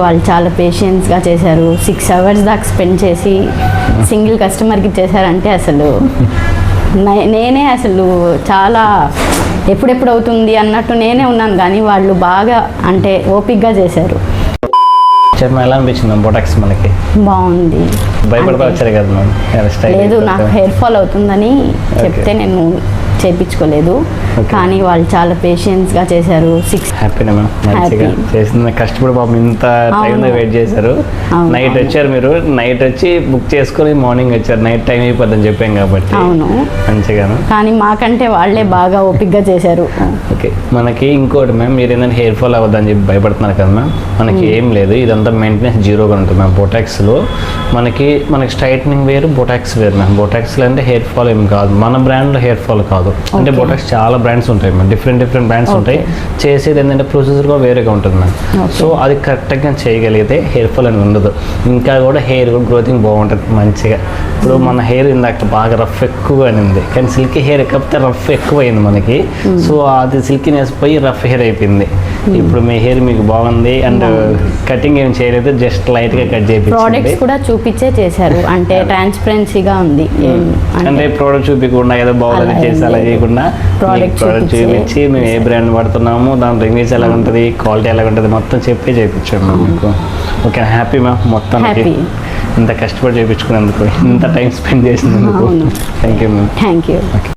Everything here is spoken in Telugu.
వాళ్ళు చాలా పేషెన్స్గా చేశారు. 6 hours దాకా స్పెండ్ చేసి సింగిల్ కస్టమర్కి ఇచ్చేసారంటే అసలు నేనే అసలు చాలా ఎప్పుడెప్పుడు అవుతుంది అన్నట్టు నేనే ఉన్నాను, కానీ వాళ్ళు బాగా అంటే ఓపిక్గా చేశారు. ఎలా అనిపించింది బొటాక్స్? మనకి బాగుంది. భయపడతా వచ్చారు కదా మ్యామ్? లేదు, నాకు హెయిర్ ఫాల్ అవుతుందని చెప్తే నేను చేయించుకోలేదు, కానీ వాళ్ళు చాలా పేషెన్స్గా చేశారు. హ్యాపీనా మ్యామ్? మంచిగా చేసింది. కష్టపడి పాపం ఇంత టైం వెయిట్ చేశారు. నైట్ వచ్చారు మీరు, నైట్ వచ్చి బుక్ చేసుకుని మార్నింగ్ వచ్చారు. నైట్ టైం అయిపోద్దని చెప్పాం కాబట్టి. అవును, మంచిగాను. కానీ మాకంటే వాళ్ళే బాగా ఓపిక్గా చేశారు. ఓకే, మనకి ఇంకోటి మ్యామ్, మీరు ఏంటంటే హెయిర్ ఫాల్ అవ్వద్దని చెప్పి భయపడుతున్నారు కదా మ్యామ్. మనకి ఏం లేదు, ఇదంతా మెయింటెనెన్స్ జీరోగా ఉంటుంది మ్యామ్. బొటాక్స్లో మనకి స్ట్రైట్నింగ్ వేరు, బొటాక్స్ వేరు మ్యామ్. బొటాక్స్లో అంటే హెయిర్ ఫాల్ ఏం కాదు, మన బ్రాండ్లో హెయిర్ ఫాల్ కాదు. అంటే బొటాక్స్ చాలా బ్రాండ్స్ ఉంటాయి మ్యామ్, డిఫరెంట్ బ్రాండ్స్ ఉంటాయి. చేసేది ఏంటంటే ప్రొసీజర్ కూడా వేరేగా ఉంటుంది మ్యామ్. సో అది కరెక్ట్గా చేయగలిగితే హెయిర్ ఫాల్ అని ఉండదు. ఇంకా కూడా హెయిర్ గ్రోతింగ్ బాగుంటుంది మంచిగా. ఇప్పుడు మన హెయిర్ ఇందాక బాగా రఫ్ ఎక్కువగా ఉంది, కానీ సిల్కీ హెయిర్ కాకపోతే రఫ్ ఎక్కువ అయింది మనకి. సో అది సిల్కీనెస్ పోయి రఫ్ హెయిర్ అయిపోయింది. ఇప్పుడు మీ హెయిర్ మీకు బాగుంది. అండ్ కటింగ్ ఏం చేయలేదు, జస్ట్ లైట్గా కట్ చేయించి ప్రోడక్ట్స్ కూడా చూపించే చేశారు. అంటే ట్రాన్స్పరెన్సీగా ఉంది. అంటే ప్రోడక్ట్ చూపించకుండా ఏదో బాగుంది చేసి అలా చేయకుండా ప్రోడక్ట్ చూపించి మేము ఏ బ్రాండ్ వాడుతున్నాము, దాని రివ్యూస్ ఎలా ఉంటుంది, క్వాలిటీ ఎలా ఉంటుంది మొత్తం చెప్పి చేయించాము మ్యామ్ మీకు. ఓకే, హ్యాపీ మ్యామ్ మొత్తానికి ఇంత కష్టపడి చేయించుకున్నందుకు, ఇంత టైం స్పెండ్ చేసినందుకు. Thank you ma'am. Thank you.